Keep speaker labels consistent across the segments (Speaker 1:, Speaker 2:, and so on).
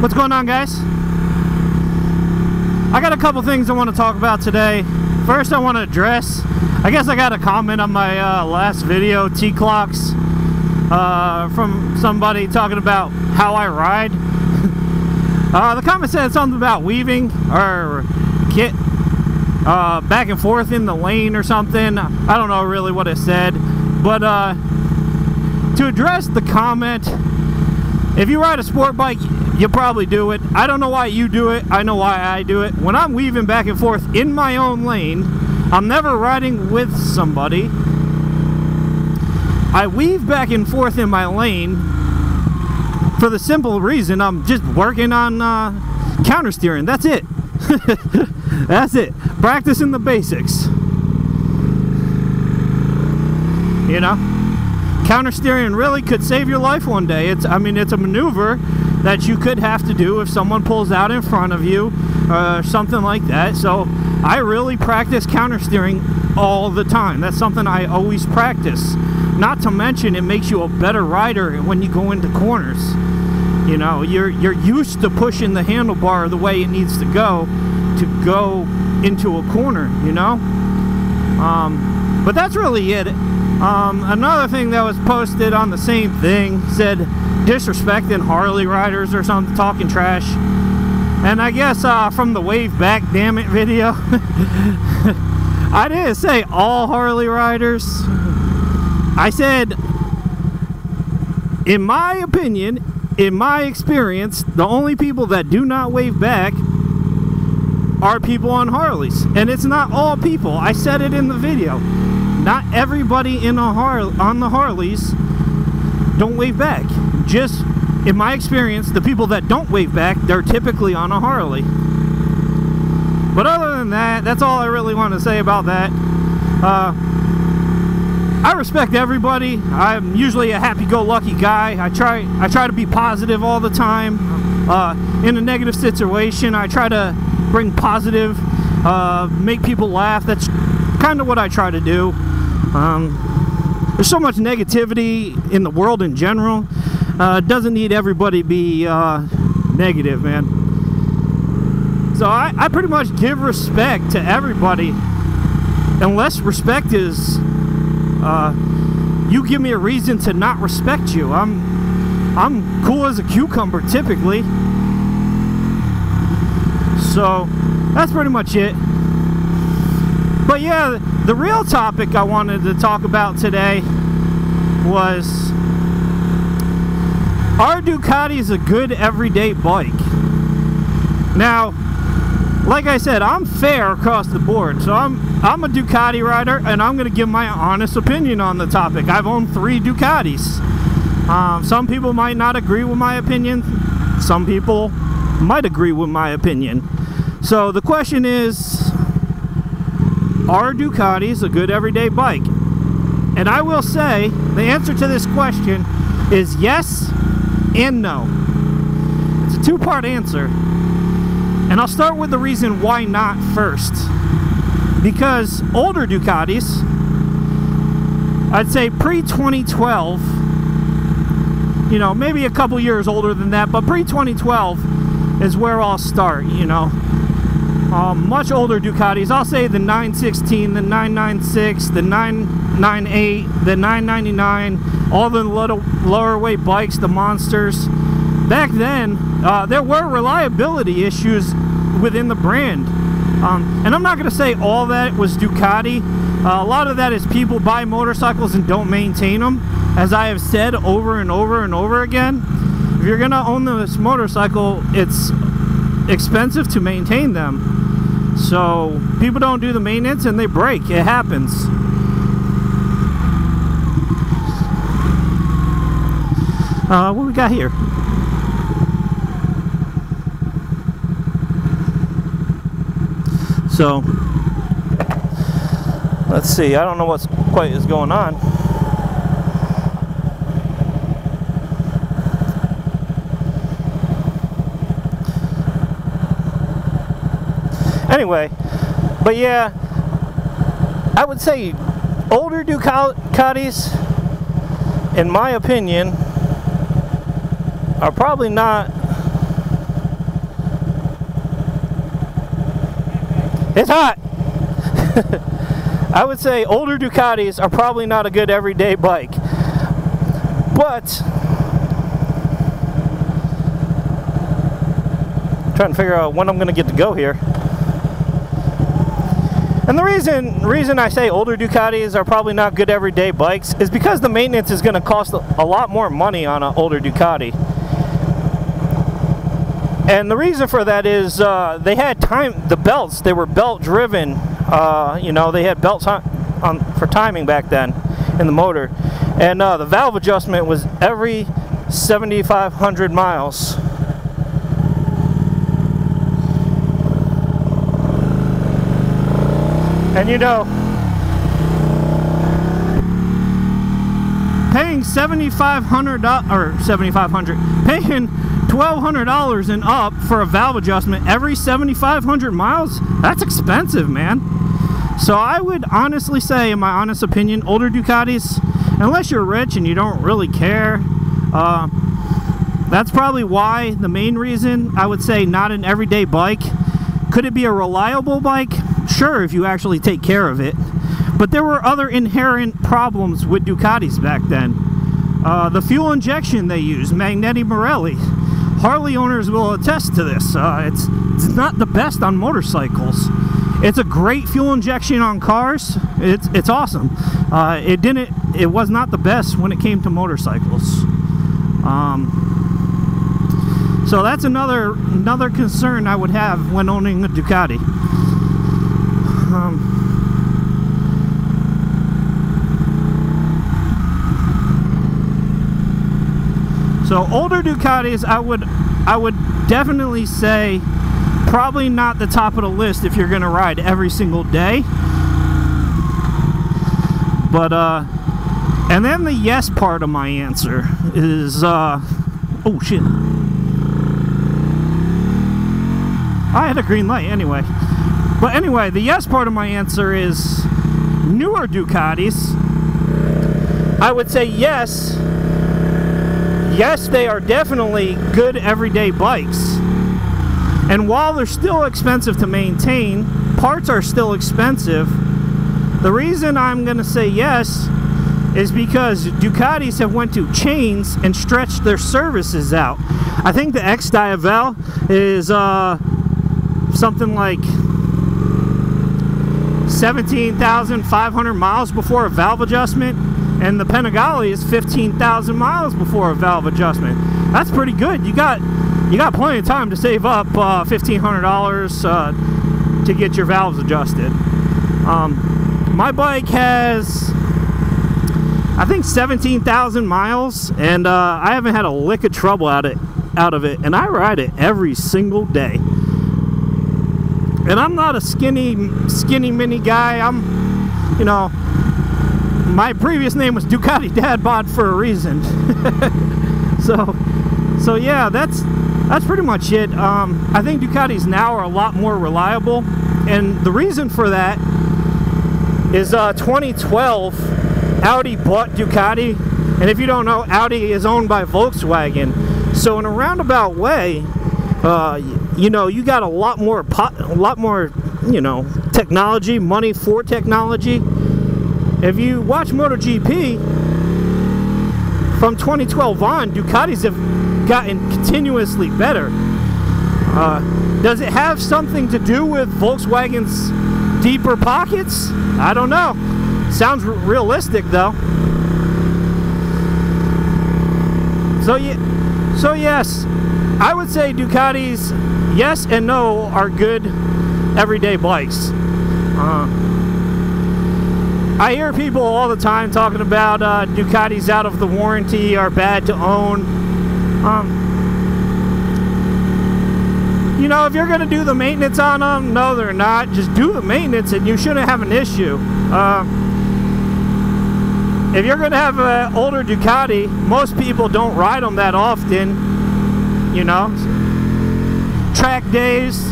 Speaker 1: What's going on, guys? I got a couple things I want to talk about today. First, I want to address, I guess I got a comment on my last video, T-Clocks, from somebody talking about how I ride. The comment said something about weaving or get back and forth in the lane or something. I don't know really what it said, but to address the comment, if you ride a sport bike, you probably do it. I don't know why you do it. I know why I do it. When I'm weaving back and forth in my own lane, I'm never riding with somebody. I weave back and forth in my lane for the simple reason I'm just working on counter steering. That's it. That's it. Practicing the basics. You know? Counter steering really could save your life one day. It's a maneuver that you could have to do if someone pulls out in front of you, something like that. So I really practice counter steering all the time. That's something I always practice. Not to mention, it makes you a better rider when you go into corners. You know, you're used to pushing the handlebar the way it needs to go into a corner, you know? But that's really it. Another thing that was posted on the same thing said disrespecting Harley riders or something, talking trash. And I guess from the wave back damn it video, I didn't say all Harley riders. I said, in my opinion, in my experience, the only people that do not wave back are people on Harleys. And it's not all people. I said it in the video. Not everybody on the Harleys don't wave back. Just, in my experience, the people that don't wave back, they're typically on a Harley. But other than that, that's all I really want to say about that. I respect everybody. I'm usually a happy-go-lucky guy. I try to be positive all the time. In a negative situation, I try to bring positive, make people laugh. That's kind of what I try to do. There's so much negativity in the world in general. It doesn't need everybody to be negative, man. So I pretty much give respect to everybody, unless respect is you give me a reason to not respect you. I'm cool as a cucumber typically. So that's pretty much it. But yeah, the real topic I wanted to talk about today was, are Ducatis a good everyday bike? Now, like I said, I'm fair across the board. So I'm a Ducati rider, and I'm going to give my honest opinion on the topic. I've owned 3 Ducatis. Some people might not agree with my opinion. Some people might agree with my opinion. So the question is, are Ducatis a good everyday bike? And I will say, the answer to this question is yes and no. It's a two-part answer. And I'll start with the reason why not first. Because older Ducatis, I'd say pre-2012, you know, maybe a couple years older than that, but pre-2012 is where I'll start, you know. Much older Ducatis, I'll say the 916, the 996, the 998, the 999, all the little lower weight bikes, the monsters. Back then, there were reliability issues within the brand. And I'm not going to say all that was Ducati. A lot of that is people buy motorcycles and don't maintain them. As I have said over and over and over again, if you're going to own this motorcycle, it's expensive to maintain them. So people don't do the maintenance and they break. It happens. What we got here? So let's see. I don't know what's quite is going on. Anyway, but yeah, I would say older Ducatis, in my opinion, are probably not It's hot. I would say older Ducatis are probably not a good everyday bike. But I'm trying to figure out when I'm going to get to go here. And the reason I say older Ducatis are probably not good everyday bikes is because the maintenance is going to cost a lot more money on an older Ducati. And the reason for that is they had the belts, they were belt driven. You know, they had belts for timing back then in the motor. And the valve adjustment was every 7,500 miles. And you know, paying paying $1,200 and up for a valve adjustment every 7,500 miles, that's expensive, man. So I would honestly say, in my honest opinion, older Ducatis, unless you're rich and you don't really care, that's probably why, the main reason I would say not an everyday bike. Could it be a reliable bike? Sure, if you actually take care of it. But there were other inherent problems with Ducatis back then. The fuel injection they use, Magneti Marelli. Harley owners will attest to this. It's not the best on motorcycles. It's a great fuel injection on cars. It's awesome. It was not the best when it came to motorcycles. So that's another concern I would have when owning a Ducati. So older Ducatis, I would definitely say probably not the top of the list if you're gonna ride every single day. But and then the yes part of my answer is oh shit, I had a green light anyway. But anyway, the yes part of my answer is newer Ducatis. I would say yes, they are definitely good everyday bikes. And while they're still expensive to maintain, parts are still expensive. The reason I'm going to say yes is because Ducatis have went to chains and stretched their services out. I think the X-Diavel is something like 17,500 miles before a valve adjustment, and the Panigale is 15,000 miles before a valve adjustment. That's pretty good. You got plenty of time to save up $1,500 to get your valves adjusted. My bike has, I think, 17,000 miles, and I haven't had a lick of trouble out of it, and I ride it every single day. And I'm not a skinny mini guy. I'm, you know, my previous name was Ducati Dad Bod for a reason. so yeah, that's pretty much it. I think Ducatis now are a lot more reliable, and the reason for that is 2012 Audi bought Ducati, and if you don't know, Audi is owned by Volkswagen. So in a roundabout way, you know, you got a lot more, you know, technology, money for technology. If you watch MotoGP, from 2012 on, Ducatis have gotten continuously better. Does it have something to do with Volkswagen's deeper pockets? I don't know. Sounds realistic though. So yes, I would say Ducatis, yes and no, are good everyday bikes. I hear people all the time talking about Ducatis out of the warranty are bad to own. You know, if you're going to do the maintenance on them, no, they're not. Just do the maintenance and you shouldn't have an issue. If you're going to have an older Ducati, most people don't ride them that often. You know, track days,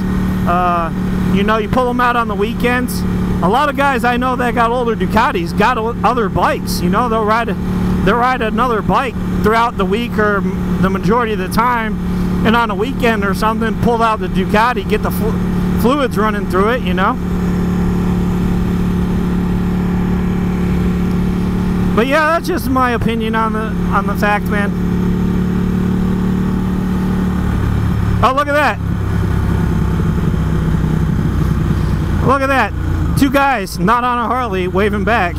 Speaker 1: you know, you pull them out on the weekends. A lot of guys I know that got older Ducatis got other bikes. You know, they'll ride another bike throughout the week or the majority of the time, and on a weekend or something, pull out the Ducati, get the fluids running through it, you know. But yeah, that's just my opinion on the fact, man. Oh, look at that. Look at that. Two guys not on a Harley waving back.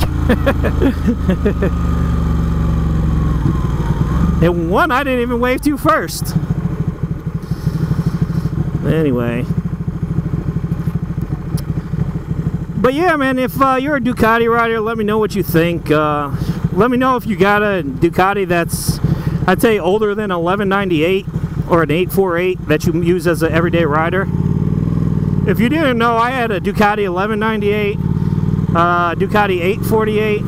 Speaker 1: And one I didn't even wave to first. Anyway. But yeah, man, if you're a Ducati rider, let me know what you think. Let me know if you got a Ducati that's, I'd say, older than 1198 or an 848 that you use as an everyday rider. If you didn't know, I had a Ducati 1198, Ducati 848,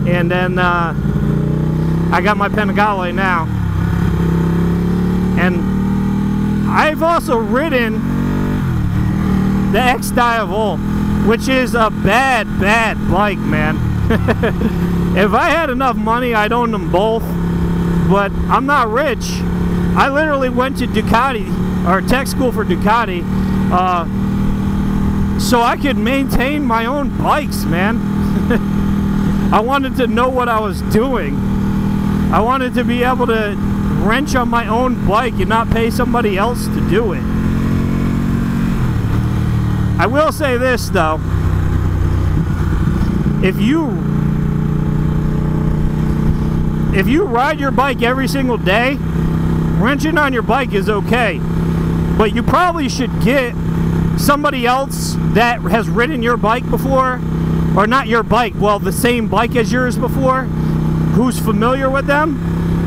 Speaker 1: and then I got my Panigale now. And I've also ridden the X-Diavolta, which is a bad bike, man. If I had enough money, I'd own them both, but I'm not rich. I literally went to Ducati, or tech school for Ducati, so I could maintain my own bikes, man. I wanted to know what I was doing. I wanted to be able to wrench on my own bike and not pay somebody else to do it. I will say this, though. If you ride your bike every single day, wrenching on your bike is okay. But you probably should get somebody else that has ridden your bike before, or not your bike, well, the same bike as yours before, who's familiar with them,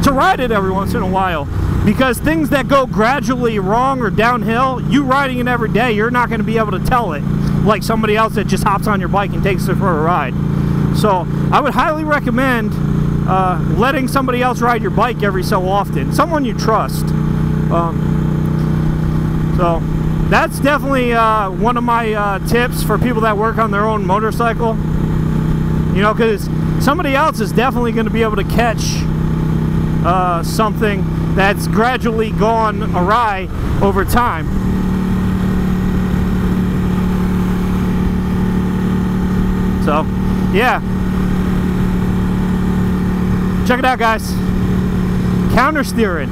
Speaker 1: to ride it every once in a while. Because things that go gradually wrong or downhill, you riding it every day, you're not going to be able to tell it like somebody else that just hops on your bike and takes it for a ride. So I would highly recommend letting somebody else ride your bike every so often, someone you trust. So that's definitely one of my tips for people that work on their own motorcycle. You know, because somebody else is definitely going to be able to catch something that's gradually gone awry over time. So, yeah. Check it out, guys. Counter steering.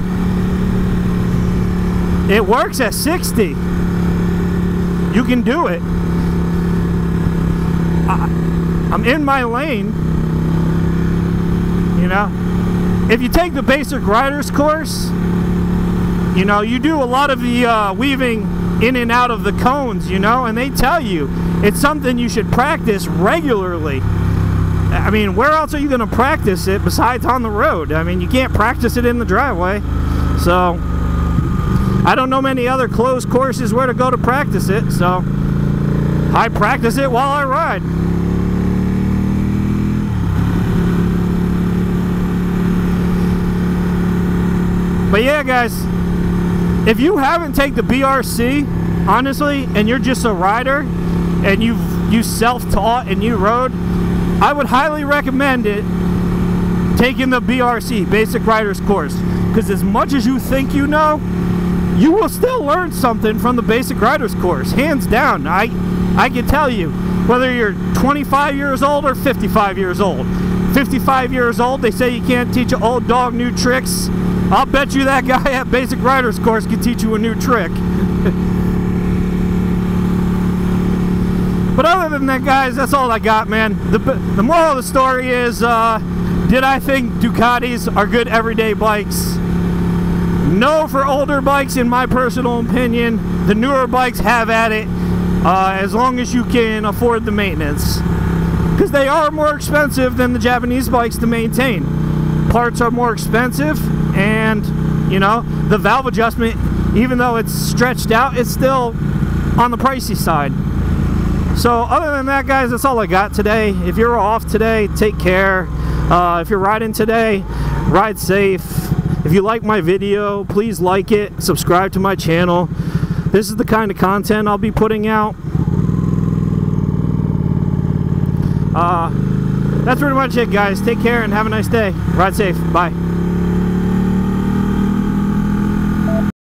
Speaker 1: It works at 60. You can do it. I'm in my lane. You know, if you take the basic rider's course, you know, you do a lot of the weaving in and out of the cones, you know, and they tell you it's something you should practice regularly. I mean, where else are you going to practice it besides on the road? I mean, you can't practice it in the driveway. So, I don't know many other closed courses where to go to practice it, so I practice it while I ride. But yeah, guys, if you haven't taken the BRC, honestly, and you're just a rider, and you self-taught and you rode, I would highly recommend it, taking the BRC, Basic Riders Course. Because as much as you think you know, you will still learn something from the Basic Riders Course. Hands down. I can tell you, whether you're 25 years old or 55 years old. 55 years old, they say you can't teach an old dog new tricks. I'll bet you that guy at Basic Riders Course can teach you a new trick. But other than that, guys, that's all I got, man. The moral of the story is, did I think Ducatis are good everyday bikes? No, for older bikes, in my personal opinion. The newer bikes, have at it, as long as you can afford the maintenance. Because they are more expensive than the Japanese bikes to maintain. Parts are more expensive, and, you know, the valve adjustment, even though it's stretched out, it's still on the pricey side. So other than that, guys, that's all I got today. If you're off today, take care. If you're riding today, ride safe. If you like my video, please like it, subscribe to my channel. This is the kind of content I'll be putting out. That's pretty much it, guys. Take care and have a nice day. Ride safe. Bye.